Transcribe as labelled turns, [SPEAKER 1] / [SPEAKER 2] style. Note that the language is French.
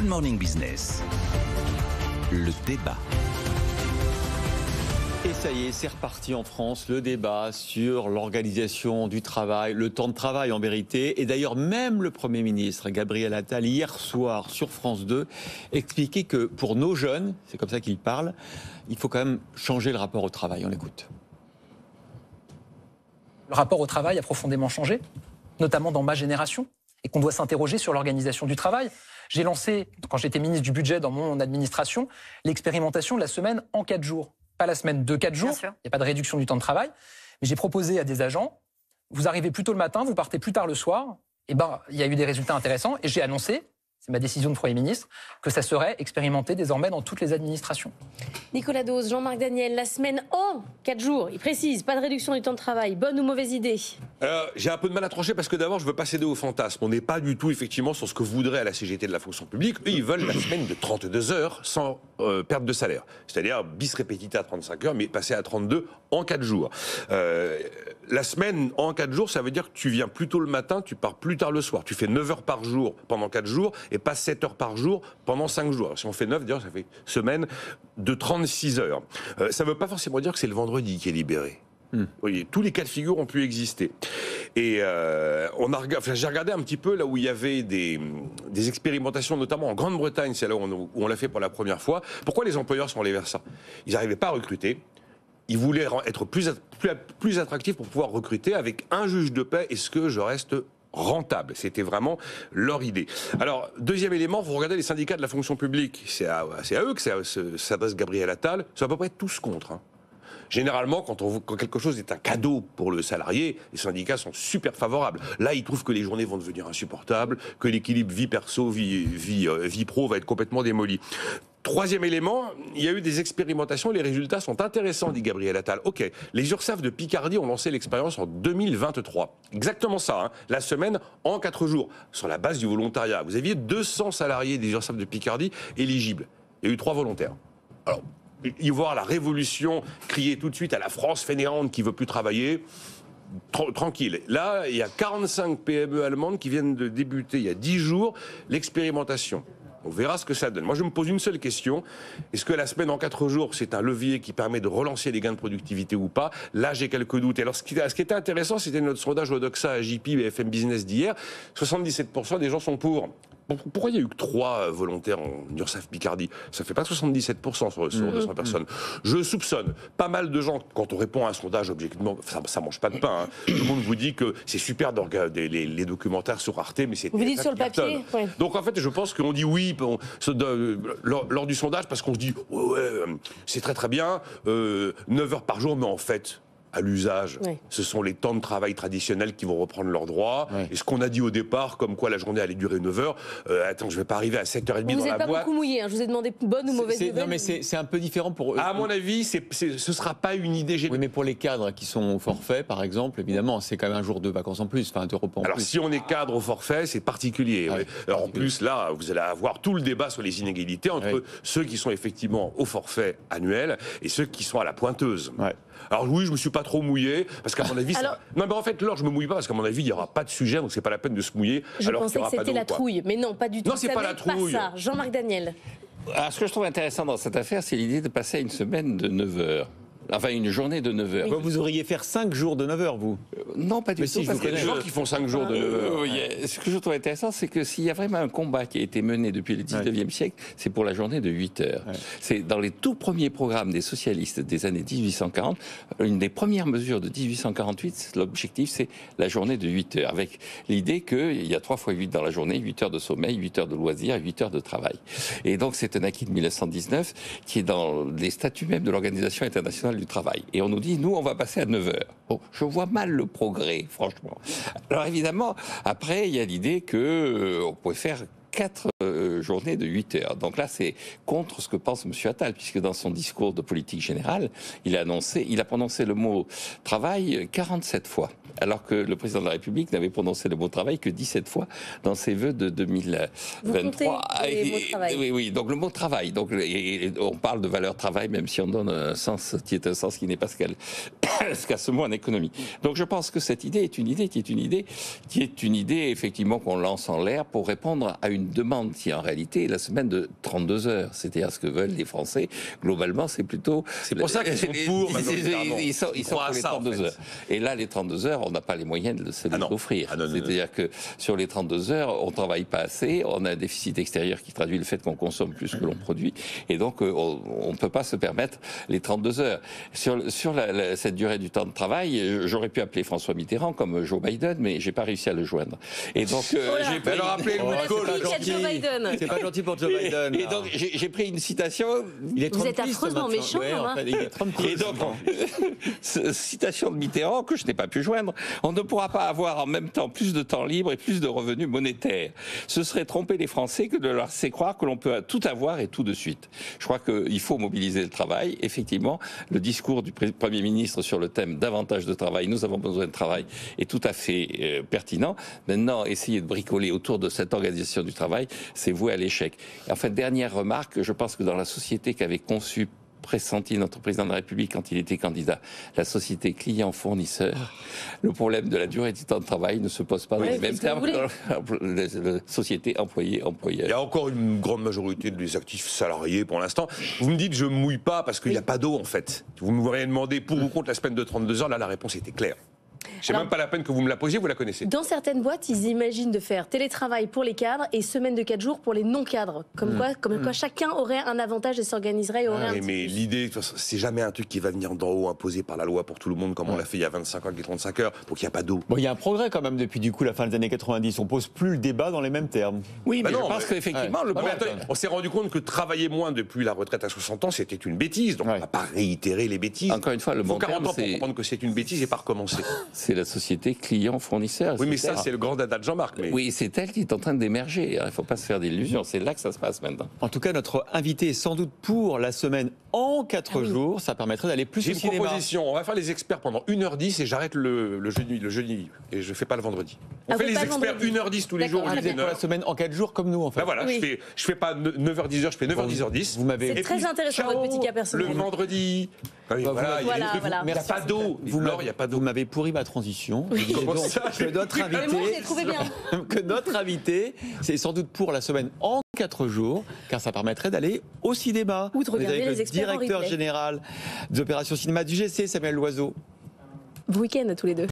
[SPEAKER 1] Morning Business, le débat.
[SPEAKER 2] Et ça y est, c'est reparti en France, le débat sur l'organisation du travail, le temps de travail en vérité. Et d'ailleurs, même le Premier ministre, Gabriel Attal, hier soir sur France 2, expliquait que pour nos jeunes, c'est comme ça qu'il parle, il faut quand même changer le rapport au travail. On l'écoute.
[SPEAKER 3] Le rapport au travail a profondément changé, notamment dans ma génération, et qu'on doit s'interroger sur l'organisation du travail. J'ai lancé, quand j'étais ministre du Budget dans mon administration, l'expérimentation de la semaine en 4 jours. Pas la semaine de 4 jours, il n'y a pas de réduction du temps de travail, mais j'ai proposé à des agents, vous arrivez plus tôt le matin, vous partez plus tard le soir, et il y a eu des résultats intéressants, et j'ai annoncé, c'est ma décision de Premier ministre, que ça serait expérimenté désormais dans toutes les administrations.
[SPEAKER 4] Nicolas Dose, Jean-Marc Daniel, la semaine en 4 jours, il précise, pas de réduction du temps de travail, bonne ou mauvaise idée?
[SPEAKER 5] J'ai un peu de mal à trancher parce que d'abord je ne veux pas céder au fantasme. On n'est pas du tout effectivement sur ce que voudrait à la CGT de la fonction publique. Eux, ils veulent la semaine de 32 heures sans perte de salaire. C'est-à-dire bis repetita à 35 heures, mais passer à 32 en 4 jours. La semaine en 4 jours, ça veut dire que tu viens plus tôt le matin, tu pars plus tard le soir. Tu fais 9 heures par jour pendant 4 jours et pas 7 heures par jour pendant 5 jours. Alors, si on fait 9, d'ailleurs, ça fait semaine de 36 heures. Ça ne veut pas forcément dire que c'est le vendredi qui est libéré. Vous voyez, tous les cas de figure ont pu exister. Et j'ai regardé un petit peu là où il y avait des expérimentations, notamment en Grande-Bretagne, c'est là où on l'a fait pour la première fois. Pourquoi les employeurs sont allés vers ça? Ils n'arrivaient pas à recruter. Ils voulaient être plus attractifs pour pouvoir recruter avec un juge de paix. Est-ce que je reste rentable? C'était vraiment leur idée. Alors, deuxième élément, vous regardez les syndicats de la fonction publique. C'est à eux que s'adresse Gabriel Attal. C'est à peu près tous contre. Généralement, quand quelque chose est un cadeau pour le salarié, les syndicats sont super favorables. Là, ils trouvent que les journées vont devenir insupportables, que l'équilibre vie perso, vie pro va être complètement démoli. Troisième élément, il y a eu des expérimentations, les résultats sont intéressants, dit Gabriel Attal. Ok, les URSSAF de Picardie ont lancé l'expérience en 2023. Exactement ça, la semaine en 4 jours, sur la base du volontariat. Vous aviez 200 salariés des URSSAF de Picardie éligibles. Il y a eu 3 volontaires. Alors, y voir la révolution, crier tout de suite à la France fainéante qui veut plus travailler, tranquille. Là, il y a 45 PME allemandes qui viennent de débuter il y a 10 jours l'expérimentation. On verra ce que ça donne. Moi, je me pose une seule question. Est-ce que la semaine en 4 jours, c'est un levier qui permet de relancer les gains de productivité ou pas? Là, j'ai quelques doutes. Et alors, ce qui était intéressant, c'était notre sondage Odoxa, AJP et FM Business d'hier. 77% des gens sont pour. Pourquoi il n'y a eu que 3 volontaires en URSSAF Picardie? Ça ne fait pas 77% sur 200 personnes. Je soupçonne pas mal de gens, quand on répond à un sondage objectivement, ça ne mange pas de pain. Tout le monde vous dit que c'est super de regarder les documentaires sur Arte, mais c'est...
[SPEAKER 4] Vous dites sur le papier, ouais.
[SPEAKER 5] Donc en fait, je pense qu'on dit oui lors du sondage, parce qu'on se dit, c'est très très bien, 9 heures par jour, mais en fait... à l'usage, ce sont les temps de travail traditionnels qui vont reprendre leurs droits. Et ce qu'on a dit au départ, comme quoi la journée allait durer 9 heures, attends, je ne vais pas arriver à 7h30 dans la boîte.
[SPEAKER 4] Vous n'êtes pas beaucoup mouillé, je vous ai demandé bonne ou mauvaise nouvelle.
[SPEAKER 2] Non, mais c'est un peu différent pour eux.
[SPEAKER 5] À mon avis, ce ne sera pas une idée générale.
[SPEAKER 2] Oui, mais pour les cadres qui sont au forfait, par exemple, évidemment, c'est quand même un jour de vacances en plus, enfin de repos en plus.
[SPEAKER 5] Alors, si on est cadre au forfait, c'est particulier. Alors, en plus, là, vous allez avoir tout le débat sur les inégalités entre ceux qui sont effectivement au forfait annuel et ceux qui sont à la pointeuse. Alors oui, je me suis pas trop mouillé parce qu'à mon avis, non, mais en fait, là, je me mouille pas parce qu'à mon avis, il y aura pas de sujet, donc c'est pas la peine de se mouiller.
[SPEAKER 4] Je pensais que c'était la trouille, mais non, pas du tout.
[SPEAKER 5] Non, c'est pas la trouille.
[SPEAKER 4] Pas ça. Jean-Marc Daniel.
[SPEAKER 6] Alors, ce que je trouve intéressant dans cette affaire, c'est l'idée de passer à une semaine de 9 heures. Enfin, une journée de 9 heures.
[SPEAKER 2] Vous auriez faire 5 jours de 9 heures, vous?
[SPEAKER 6] Non, pas du tout.
[SPEAKER 5] Si, il y a des gens qui font 5 jours de 9 heures.
[SPEAKER 6] Ce que je trouve intéressant, c'est que s'il y a vraiment un combat qui a été mené depuis le 19e siècle, c'est pour la journée de 8 heures. C'est dans les tout premiers programmes des socialistes des années 1840, une des premières mesures de 1848, l'objectif, c'est la journée de 8 heures, avec l'idée qu'il y a 3 fois 8 dans la journée, 8 heures de sommeil, 8 heures de loisirs et 8 heures de travail. Et donc, c'est un acquis de 1919 qui est dans les statuts même de l'Organisation internationale du travail. Et on nous dit, nous, on va passer à 9 heures. Bon, je vois mal le progrès, franchement. Alors évidemment, après, il y a l'idée qu'on pourrait faire 4 journées de 8 heures. Donc là, c'est contre ce que pense M. Attal, puisque dans son discours de politique générale, il a prononcé le mot travail 47 fois, alors que le président de la République n'avait prononcé le mot travail que 17 fois dans ses vœux de 2023.
[SPEAKER 4] Vous comptez les mots travail.
[SPEAKER 6] Oui, donc le mot travail. Donc, on parle de valeur travail, même si on donne un sens qui est un sens qui n'est pas ce qu'elle ce qu'à ce mot en économie. Donc je pense que cette idée est une idée effectivement qu'on lance en l'air pour répondre à une demande qui en réalité est la semaine de 32 heures. C'est-à-dire ce que veulent les Français. Globalement, c'est plutôt...
[SPEAKER 5] C'est pour ça qu'ils sont pour,
[SPEAKER 6] ils sont pour les 32 heures. Et là, les 32 heures, on n'a pas les moyens de se les offrir. C'est-à-dire que sur les 32 heures, on ne travaille pas assez, on a un déficit extérieur qui traduit le fait qu'on consomme plus que l'on produit, et donc on ne peut pas se permettre les 32 heures. Sur cette durée du temps de travail, j'aurais pu appeler François Mitterrand comme Joe Biden, mais j'ai pas réussi à le joindre. Et donc j'ai pris...
[SPEAKER 2] C'est pas gentil pour Joe Biden.
[SPEAKER 6] Et donc j'ai pris une citation.
[SPEAKER 4] Vous êtes affreusement méchant.
[SPEAKER 2] Il est
[SPEAKER 6] Et donc, citation de Mitterrand que je n'ai pas pu joindre. On ne pourra pas avoir en même temps plus de temps libre et plus de revenus monétaires. Ce serait tromper les Français que de leur laisser croire que l'on peut tout avoir et tout de suite. Je crois qu'il faut mobiliser le travail. Effectivement, le discours du Premier ministre sur le thème davantage de travail, nous avons besoin de travail, est tout à fait pertinent. Maintenant, essayer de bricoler autour de cette organisation du travail, c'est voué à l'échec. Enfin, dernière remarque, je pense que dans la société qu'avait conçue pressenti notre président de la République quand il était candidat, la société client-fournisseur, le problème de la durée du temps de travail ne se pose pas dans les mêmes termes que la société employé-employeur.
[SPEAKER 5] Il y a encore une grande majorité des actifs salariés pour l'instant. Vous me dites je ne mouille pas parce qu'il n'y a pas d'eau en fait. Vous m'auriez demandé pour ou contre la semaine de 32 heures, là la réponse était claire. C'est même pas la peine que vous me la posiez, vous la connaissez.
[SPEAKER 4] Dans certaines boîtes, ils imaginent de faire télétravail pour les cadres et semaine de 4 jours pour les non-cadres. Comme quoi chacun aurait un avantage et s'organiserait et aurait
[SPEAKER 5] mais l'idée, c'est jamais un truc qui va venir d'en haut, imposé par la loi pour tout le monde, comme on l'a fait il y a 25 ans avec les 35 heures, donc il n'y a pas d'eau.
[SPEAKER 2] Bon, il y a un progrès quand même depuis la fin des années 90. On pose plus le débat dans les mêmes termes.
[SPEAKER 6] Oui, mais je pense qu'effectivement,
[SPEAKER 5] on s'est rendu compte que travailler moins depuis la retraite à 60 ans, c'était une bêtise. Donc on ne va pas réitérer les bêtises.
[SPEAKER 6] Encore une fois, le bon terme,
[SPEAKER 5] 40 ans pour comprendre que c'est une bêtise et pas recommencer.
[SPEAKER 6] C'est la société client-fournisseur.
[SPEAKER 5] Oui, mais ça, c'est le grand dada de Jean-Marc. Mais...
[SPEAKER 6] Oui, c'est elle qui est en train d'émerger. Il ne faut pas se faire d'illusions. C'est là que ça se passe maintenant.
[SPEAKER 2] En tout cas, notre invité est sans doute pour la semaine en 4 jours. Ça permettrait d'aller plus au cinéma.
[SPEAKER 5] J'ai une proposition. On va faire les experts pendant 1h10 et j'arrête le jeudi. Et je ne fais pas le vendredi. On fait les experts 1h10 tous les jours.
[SPEAKER 2] Pour la semaine en 4 jours comme nous, en fait.
[SPEAKER 5] Ben voilà, je fais pas 9h-10h, je fais 9h, 10h10.
[SPEAKER 4] C'est très intéressant, votre petit cas personnel.
[SPEAKER 5] Le vendredi. Voilà, il n'y a pas d'eau.
[SPEAKER 2] Vous m'avez pourri ma transition. Que notre invité, c'est sans doute pour la semaine en 4 jours, car ça permettrait d'aller au cinéma.
[SPEAKER 4] Ou de regarder les experts en replay.
[SPEAKER 2] Directeur général des opérations cinéma du GC, Samuel Loiseau.
[SPEAKER 4] Bon week-end à tous les deux.